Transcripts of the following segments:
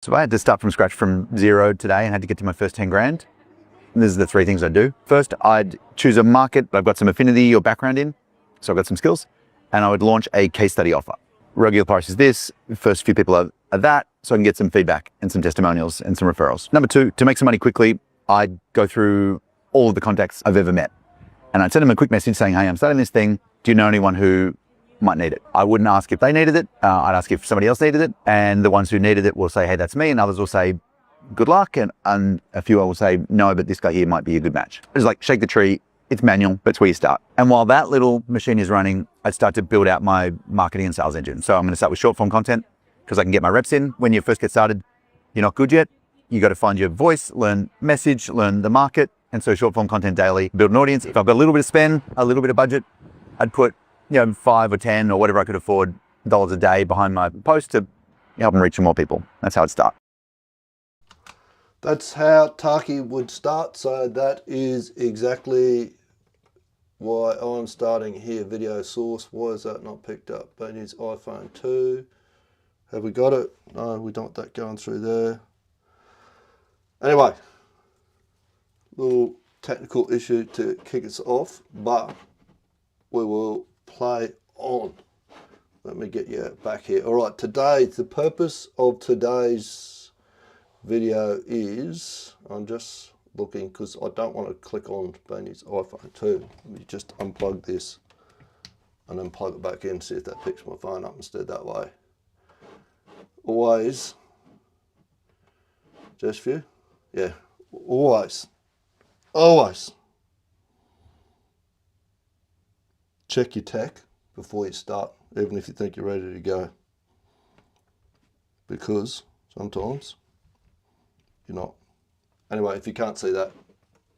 So I had to start from scratch from zero today and had to get to my first 10 grand. And these are the three things I'd do. First, I'd choose a market I've got some affinity or background in, so I've got some skills, and I would launch a case study offer. Regular price is this, first few people are that, so I can get some feedback and some testimonials and some referrals. Number two, to make some money quickly, I'd go through all of the contacts I've ever met. And I'd send them a quick message saying, hey, I'm starting this thing. Do you know anyone who might need it? I wouldn't ask if they needed it. I'd ask if somebody else needed it. And the ones who needed it will say, hey, that's me. And others will say, good luck. And a few will say, no, but this guy here might be a good match. It's like shake the tree. It's manual, but it's where you start. And while that little machine is running, I'd start to build out my marketing and sales engine. So I'm going to start with short form content because I can get my reps in. When you first get started, you're not good yet. You got to find your voice, learn message, learn the market. And so short form content daily, build an audience. If I've got a little bit of spend, a little bit of budget, I'd put 5 or 10 or whatever I could afford dollars a day behind my post to help them reach more people. That's how I'd start. That's how Taki would start. So that is exactly why I'm starting here. Video source. Why is that not picked up? But it's iPhone 2. Have we got it? No, we don't want that going through there. Anyway, little technical issue to kick us off, but we will play on. Let me get you back here. All right, today, the purpose of today's video is, I'm just looking because I don't want to click on Beanie's iPhone 2. Let me just unplug this and then plug it back in, see if that picks my phone up instead that way. Always, just for you? Yeah, always check your tech before you start, even if you think you're ready to go, because sometimes you're not. Anyway, if you can't see that,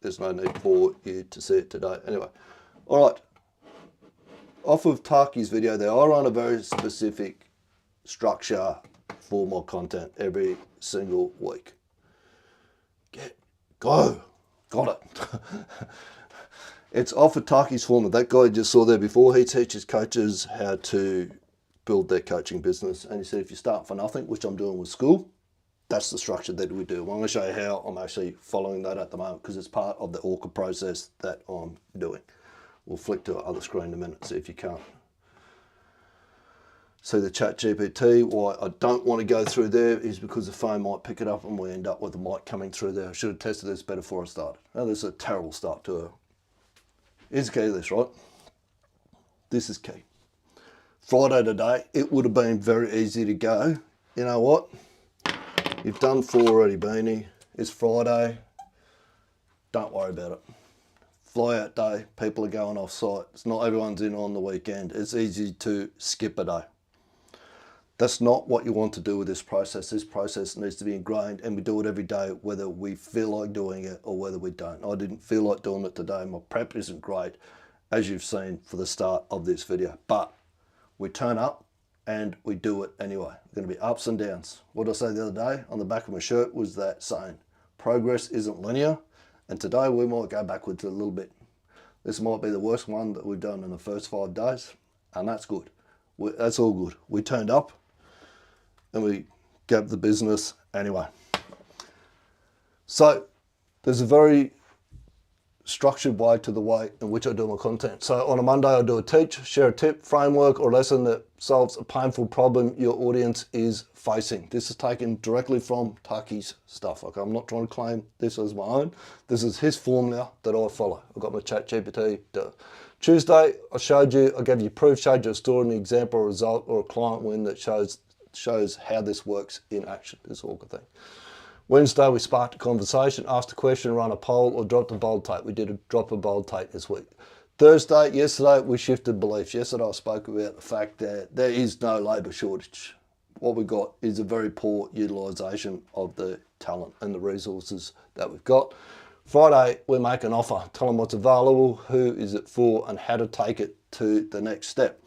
there's no need for you to see it today. Anyway, all right, off of Taki's video there, I run a very specific structure for my content every single week. Got it. It's off of Taki's format. That guy you just saw there before, he teaches coaches how to build their coaching business. And he said, if you start for nothing, which I'm doing with Skool, that's the structure that we do. I'm going to show you how I'm actually following that at the moment because it's part of the ORCA process that I'm doing. We'll flick to our other screen in a minute, see if you can't see the chat GPT. Why I don't want to go through there is because the phone might pick it up and we end up with the mic coming through there. I should have tested this better before I started. Now, this is a terrible start to it. Here's the key to this, right? This is key. Friday today, it would have been very easy to go. You know what? You've done 4 already, Beanie. It's Friday. Don't worry about it. Fly out day, people are going off site. It's not everyone's in on the weekend. It's easy to skip a day. That's not what you want to do with this process. This process needs to be ingrained and we do it every day, whether we feel like doing it or whether we don't. I didn't feel like doing it today. My prep isn't great, as you've seen for the start of this video, but we turn up and we do it anyway. We're going to be ups and downs. What did I say the other day on the back of my shirt was that saying, progress isn't linear. And today we might go backwards a little bit. This might be the worst one that we've done in the first 5 days, and that's good. That's all good. We turned up and we gave the business anyway. So there's a very structured way to the way in which I do my content. So on a Monday, I do a teach, share a tip, framework, or lesson that solves a painful problem your audience is facing. This is taken directly from Taki's stuff. Okay, I'm not trying to claim this as my own. This is his formula that I follow. I've got my chat GPT. Tuesday, I gave you proof, showed you a story, an example, a result, or a client win that shows how this works in action, this ORCA thing. Wednesday, we sparked a conversation, asked a question, run a poll, or dropped a bold take. We did a drop a bold take this week. Yesterday, we shifted beliefs. Yesterday, I spoke about the fact that there is no labour shortage. What we got is a very poor utilisation of the talent and the resources that we've got. Friday, we make an offer. Tell them what's available, who is it for, and how to take it to the next step.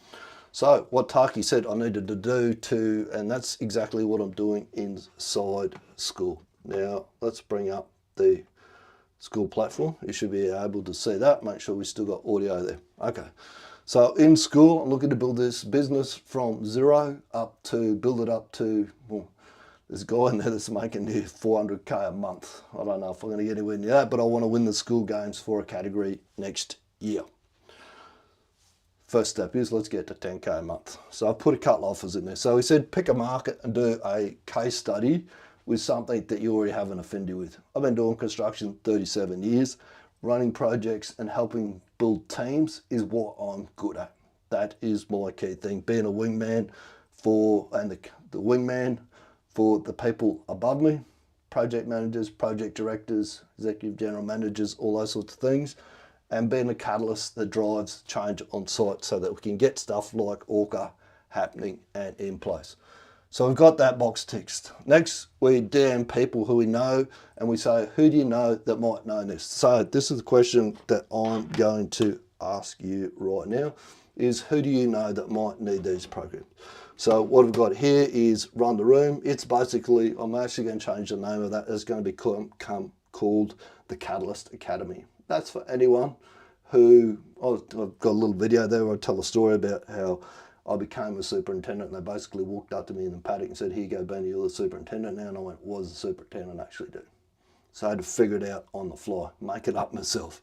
So what Taki said I needed to do and that's exactly what I'm doing inside Skool. Now, let's bring up the Skool platform. You should be able to see that. Make sure we still got audio there. Okay. So in Skool, I'm looking to build this business from zero up to, build it up to, well, There's a guy in there that's making near 400k a month. I don't know if I'm going to get anywhere near that, but I want to win the Skool games for a category next year. First step is let's get to 10k a month. So I've put a couple offers in there. So he said pick a market and do a case study with something that you already have an affinity with. I've been doing construction 37 years. Running projects and helping build teams is what I'm good at. That is my key thing. Being a wingman the wingman for the people above me, project managers, project directors, executive general managers, all those sorts of things, and being a catalyst that drives change on site so that we can get stuff like ORCA happening and in place. So we've got that box ticked. Next, we DM people who we know and we say, who do you know that might know this? So this is the question that I'm going to ask you right now, is who do you know that might need these programs? So what we've got here is Run the Room. It's basically, I'm actually going to change the name of that. It's going to become called the Catalyst Academy. That's for anyone who, I've got a little video there where I tell a story about how I became a superintendent and they basically walked up to me in the paddock and said, here you go, Benny, you're the superintendent now. And I went, what does the superintendent actually do? So I had to figure it out on the fly, make it up myself.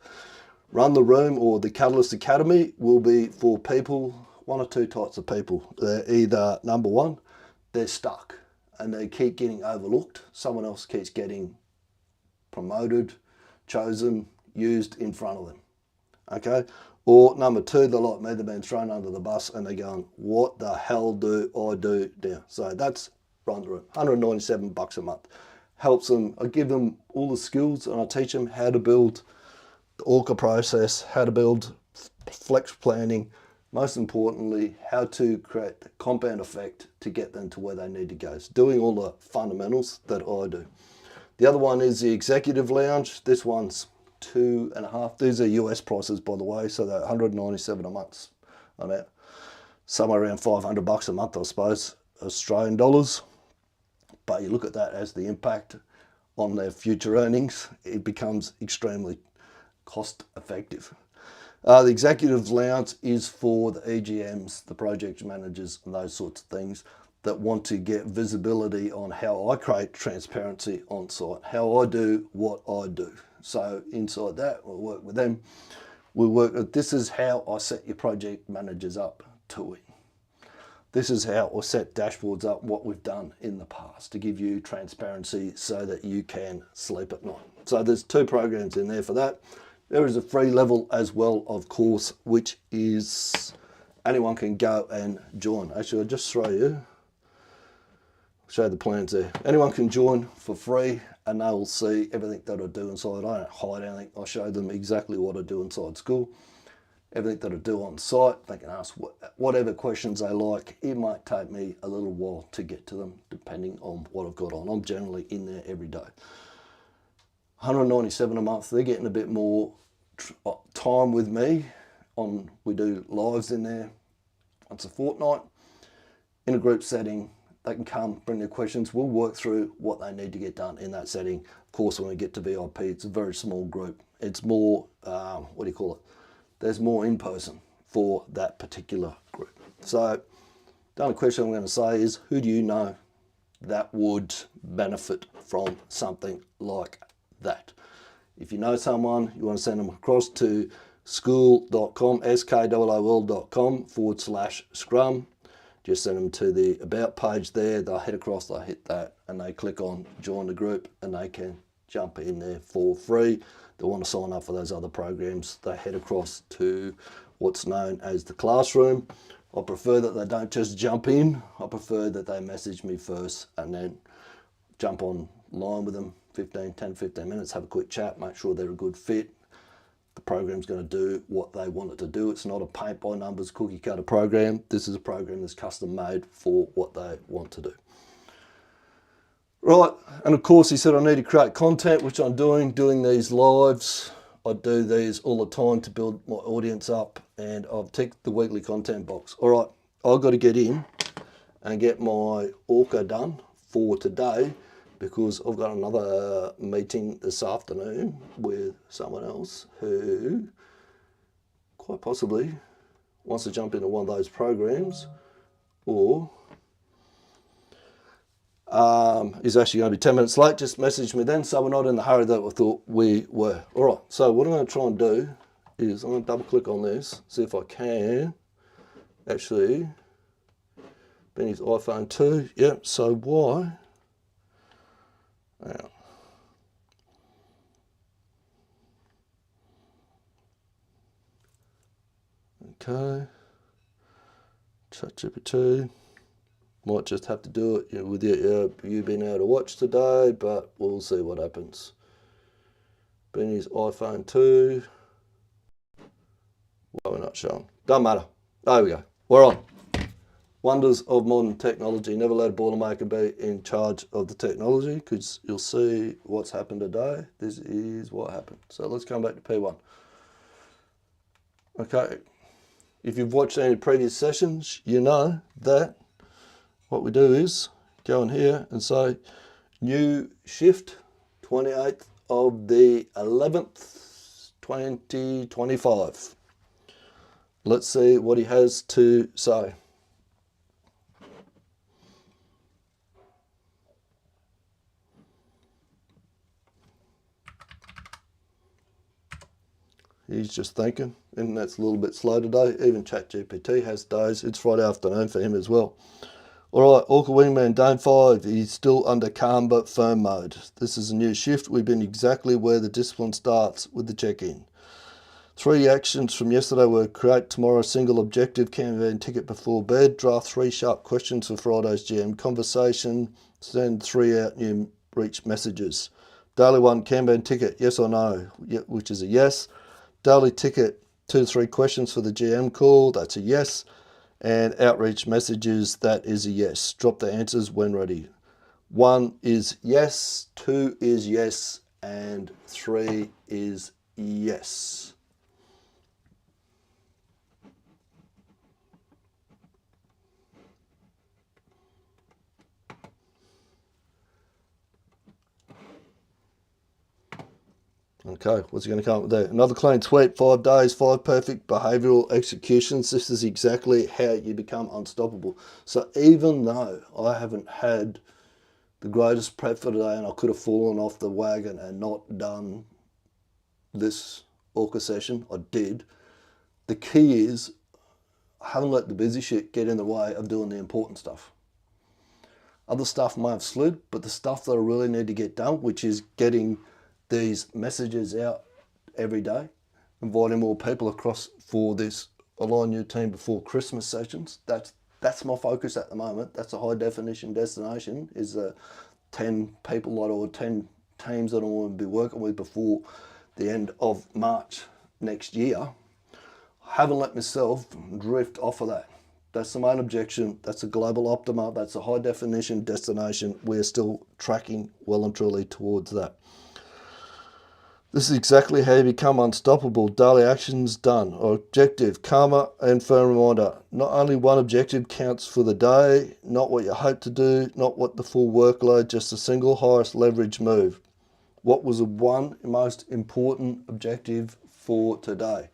Run the Room or the Catalyst Academy will be for people, one or two types of people. They're either, number one, they're stuck and they keep getting overlooked. Someone else keeps getting promoted, chosen, used in front of them. Okay? Or number two, they're like me, they've been thrown under the bus and they're going, what the hell do I do now? So that's Run the Room, $197 a month. Helps them, I give them all the skills and I teach them how to build the ORCA process, how to build flex planning, most importantly, how to create the compound effect to get them to where they need to go. It's doing all the fundamentals that I do. The other one is the Executive Lounge. This one's $2.5. These are US prices, by the way, so they're $197 a month. I mean, somewhere around $500 a month, I suppose, Australian dollars. But you look at that as the impact on their future earnings, it becomes extremely cost effective. The Executive Lounge is for the EGMs, the project managers and those sorts of things that want to get visibility on how I create transparency on site, how I do what I do. So inside that, we'll work with them. This is how I set your project managers up to win. This is how I set dashboards up, what we've done in the past to give you transparency so that you can sleep at night. So there's 2 programs in there for that. There is a free level as well, of course, which is anyone can go and join. Actually, I'll just show you the plans there. Anyone can join for free and they will see everything that I do inside. I don't hide anything. I show them exactly what I do inside Skool. Everything that I do on site, they can ask whatever questions they like. It might take me a little while to get to them depending on what I've got on. I'm generally in there every day. $197 a month. They're getting a bit more time with me. We do lives in there once a fortnight in a group setting. They can come, bring their questions. We'll work through what they need to get done in that setting. Of course, when we get to VIP, it's a very small group. It's more, there's more in person for that particular group. So the only question I'm going to say is, who do you know that would benefit from something like that? If you know someone, you want to send them across to skool.com, skool.com/scrum. Just send them to the About page there. They'll head across, they'll hit that, and they click on Join the Group, and they can jump in there for free. They want to sign up for those other programs. They head across to what's known as the classroom. I prefer that they don't just jump in. I prefer that they message me first and then jump online with them 10, 15 minutes, have a quick chat, make sure they're a good fit. The program's going to do what they want it to do. It's not a paint by numbers cookie cutter program. This is a program that's custom made for what they want to do. Right, and of course he said I need to create content, which I'm doing these lives. I do these all the time to build my audience up, and I've ticked the weekly content box. All right, I've got to get in and get my ORCA done for today, because I've got another meeting this afternoon with someone else who quite possibly wants to jump into one of those programs, or is actually going to be 10 minutes late. Just message me then, so we're not in the hurry that we thought we were. All right, so what I'm going to try and do is I'm going to double click on this, see if I can actually, Benny's iPhone 2, yep, so why? Now, okay, ChatGPT. Might just have to do it with you being able to watch today, but we'll see what happens. Benny's iPhone 2. Well, we're not showing. Don't matter. There we go. We're on. Wonders of modern technology. Never let a Boilermaker be in charge of the technology, because you'll see what's happened today. This is what happened. So let's come back to P1. Okay. If you've watched any previous sessions, you know that what we do is go in here and say new shift, 28th of the 11th, 2025. Let's see what he has to say. He's just thinking, and that's a little bit slow today. Even ChatGPT has days. It's Friday afternoon for him as well. All right, Orca Wingman, Day 5. He's still under calm but firm mode. This is a new shift. We've been exactly where the discipline starts with the check-in. 3 actions from yesterday were create tomorrow's single objective Kanban ticket before bed, draft 3 sharp questions for Friday's GM conversation, send 3 out new reach messages. Daily 1 Kanban ticket, yes or no, which is a yes. Daily ticket, 2 to 3 questions for the GM call, that's a yes. And outreach messages, that is a yes. Drop the answers when ready. 1 is yes, 2 is yes, and 3 is yes. Okay, what's he going to come up with there? Another clean sweep, 5 days, 5 perfect behavioural executions. This is exactly how you become unstoppable. So even though I haven't had the greatest prep for today and I could have fallen off the wagon and not done this ORCA session, I did. The key is I haven't let the busy shit get in the way of doing the important stuff. Other stuff might have slid, but the stuff that I really need to get done, which is getting these messages out every day, inviting more people across for this Align Your Team Before Christmas sessions. That's my focus at the moment. That's a high definition destination, is 10 people or 10 teams that I want to be working with before the end of March next year. I haven't let myself drift off of that. That's the main objection. That's a global optima. That's a high definition destination. We're still tracking well and truly towards that. This is exactly how you become unstoppable. Daily actions done. Objective, karma and firm reminder. Not only one objective counts for the day, not what you hope to do, not what the full workload, just a single highest leverage move. What was the one most important objective for today?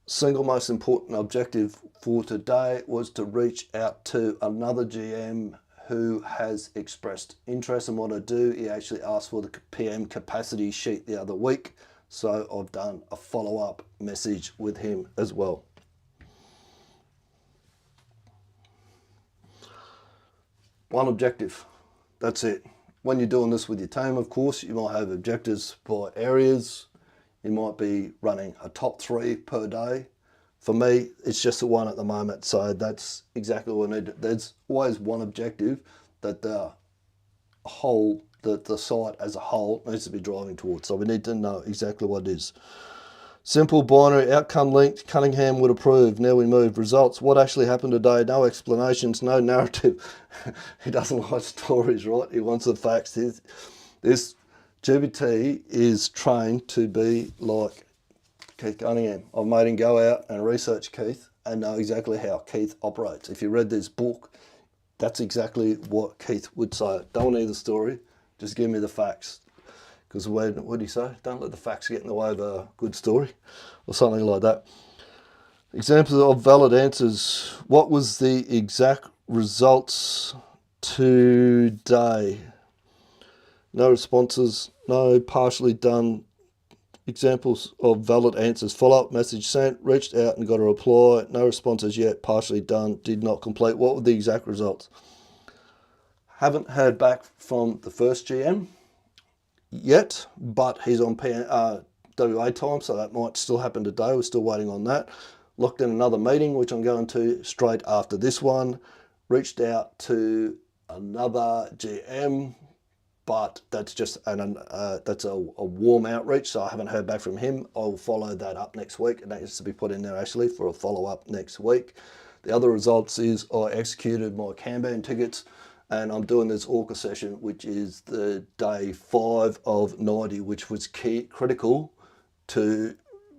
Single most important objective for today was to reach out to another GM who has expressed interest in what I do. He actually asked for the PM capacity sheet the other week, so I've done a follow-up message with him as well. One objective, that's it. When you're doing this with your team, of course, you might have objectives by areas. You might be running a top 3 per day. For me, it's just the one at the moment, so that's exactly what I need. There's always one objective that the site as a whole needs to be driving towards, so we need to know exactly what it is. Simple, binary, outcome linked, Cunningham would approve. Now we move. Results, what actually happened today, no explanations, no narrative. He doesn't like stories, right? He wants the facts. This GPT is trained to be like Keith Cunningham. I've made him go out and research Keith and know exactly how Keith operates. If you read this book, that's exactly what Keith would say. Don't need the story, just give me the facts. Because what did he say? Don't let the facts get in the way of a good story, or something like that. Examples of valid answers. What was the exact results today. No responses, no partially done. Examples of valid answers. Follow-up message sent, reached out and got a reply. No responses yet, partially done, did not complete. What were the exact results? Haven't heard back from the first GM yet, but he's on WA time, so that might still happen today. We're still waiting on that. Locked in another meeting, which I'm going to straight after this one. Reached out to another GM, but that's just that's a warm outreach, so I haven't heard back from him. I'll follow that up next week, and that needs to be put in there actually for a follow-up next week. The other results is I executed my Kanban tickets, and I'm doing this ORCA session, which is the day 5 of 90, which was critical to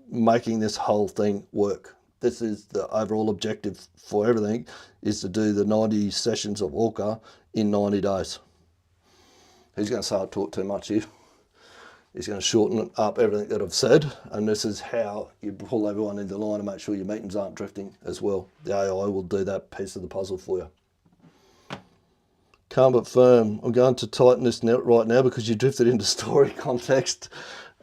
making this whole thing work. This is the overall objective for everything, is to do the 90 sessions of ORCA in 90 days. He's going to say I talk too much here. He's going to shorten up everything that I've said, and this is how you pull everyone into line and make sure your meetings aren't drifting as well. The AI will do that piece of the puzzle for you. Calm but firm. I'm going to tighten this right now because you drifted into story context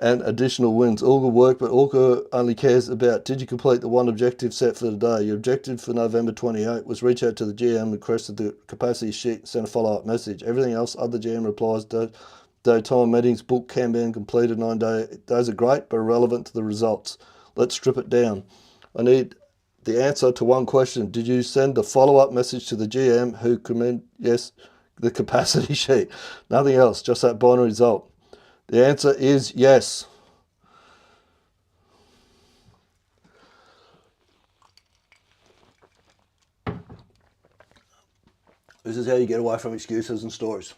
and additional wins. All good work, but ORCA only cares about, did you complete the one objective set for the day? Your objective for November 28 was reach out to the GM, requested the capacity sheet, and send a follow-up message. Everything else, other GM replies, daytime meetings, book, Kanban, completed 9 days. Those are great, but irrelevant to the results. Let's strip it down. I need the answer to one question. Did you send the follow-up message to the GM who commend, yes, the capacity sheet? Nothing else, just that binary result. The answer is yes. This is how you get away from excuses and stories.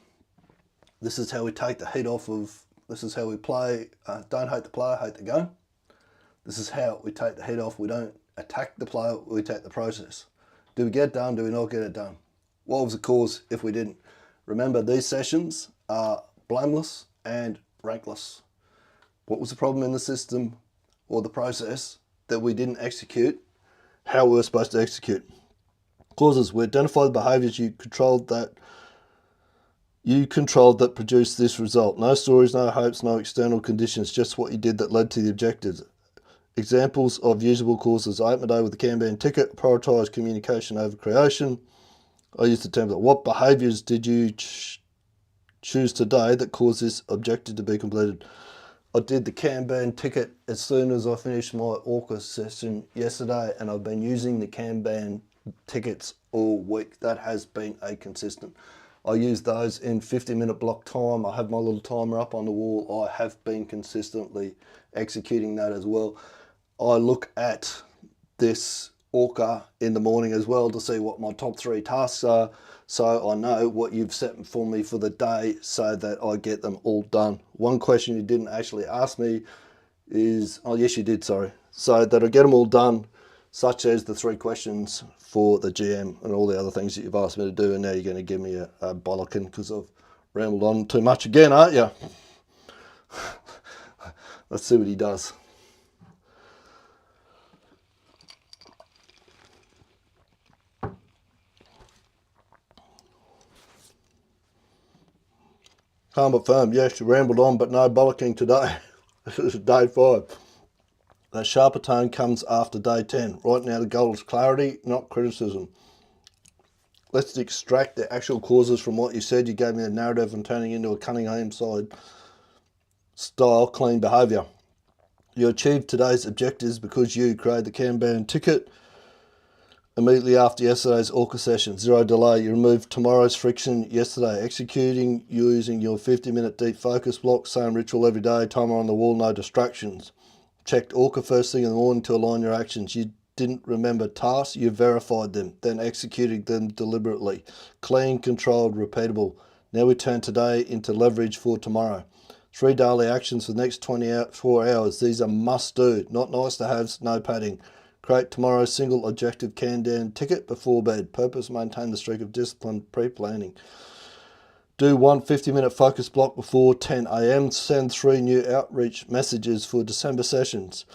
This is how we take the heat off of, this is how we play, don't hate the player, hate the game. This is how we take the heat off. We don't attack the player, we attack the process. Do we get it done, do we not get it done? What was the cause if we didn't? Remember, these sessions are blameless and rankless. What was the problem in the system or the process that we didn't execute how we were supposed to execute? Causes, we identified the behaviours you controlled that produced this result. No stories, no hopes, no external conditions, just what you did that led to the objectives. Examples of usable causes. I opened my day with the Kanban ticket, prioritise communication over creation. I used the template. What behaviours did you choose today that caused this objective to be completed? I did the Kanban ticket as soon as I finished my ORCA session yesterday, and I've been using the Kanban tickets all week. That has been a consistent. I use those in 50-minute block time. I have my little timer up on the wall. I have been consistently executing that as well. I look at this ORCA in the morning as well to see what my top 3 tasks are, so I know what you've set for me for the day so that I get them all done. One question you didn't actually ask me is, oh yes you did, sorry. So that I get them all done, such as the 3 questions for the GM and all the other things that you've asked me to do, and now you're going to give me a bollocking because I've rambled on too much again, aren't you? Let's see what he does. Calm but firm. Yes, you rambled on, but no bollocking today. This is day 5. That sharper tone comes after day 10. Right now the goal is clarity, not criticism. Let's extract the actual causes from what you said. You gave me a narrative and turning into a Cunningham side style clean behaviour. You achieved today's objectives because you created the Kanban ticket immediately after yesterday's ORCA session. 0 delay. You removed tomorrow's friction yesterday. Executing using your 50-minute deep focus block. Same ritual every day. Timer on the wall. No distractions. Checked ORCA first thing in the morning to align your actions. You didn't remember tasks. You verified them. Then executed them deliberately. Clean, controlled, repeatable. Now we turn today into leverage for tomorrow. 3 daily actions for the next 24 hours. These are must do. Not nice to haves. No padding. Create tomorrow's single objective Kanban ticket before bed. Purpose, maintain the streak of discipline, pre-planning. Do 1 50-minute focus block before 10 a.m. Send 3 new outreach messages for December sessions.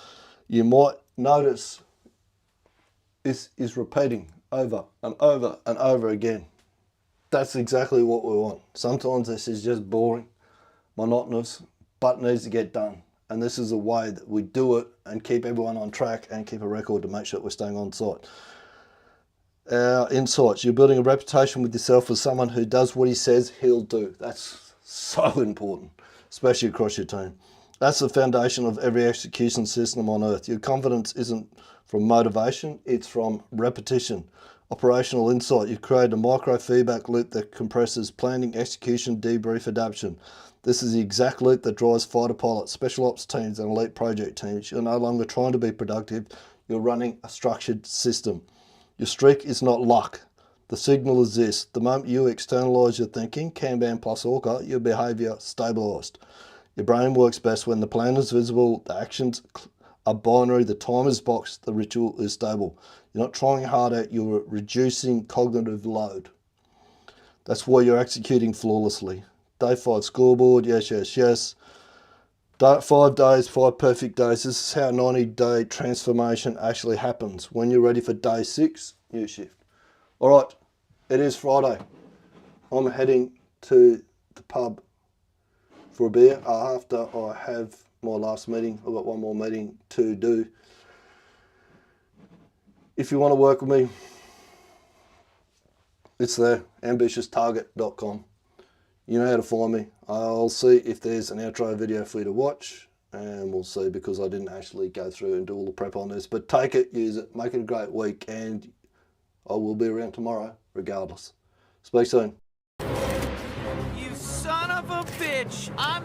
You might notice this is repeating over and over and over again. That's exactly what we want. Sometimes this is just boring, monotonous, but needs to get done. And this is a way that we do it and keep everyone on track and keep a record to make sure we're staying on site. Our insights. You're building a reputation with yourself as someone who does what he says he'll do. That's so important, especially across your team. That's the foundation of every execution system on earth. Your confidence isn't from motivation, it's from repetition. Operational insight. You've created a micro feedback loop that compresses planning, execution, debrief, adaptation. This is the exact loop that drives fighter pilots, special ops teams, and elite project teams. You're no longer trying to be productive, you're running a structured system. Your streak is not luck. The signal is this: the moment you externalize your thinking, Kanban plus ORCA, your behavior stabilized. Your brain works best when the plan is visible, the actions are binary, the time is boxed, the ritual is stable. You're not trying harder, you're reducing cognitive load. That's why you're executing flawlessly. Day 5 scoreboard, yes, yes, yes. 5 days, 5 perfect days. This is how 90-day transformation actually happens. When you're ready for day 6, new shift. All right, it is Friday. I'm heading to the pub for a beer after I have my last meeting. I've got one more meeting to do. If you want to work with me, it's there, ambitioustarget.com. You know how to find me. I'll see if there's an outro video for you to watch, and we'll see, because I didn't actually go through and do all the prep on this. But take it, use it, make it a great week, and I will be around tomorrow regardless. Speak soon. You son of a bitch! I'm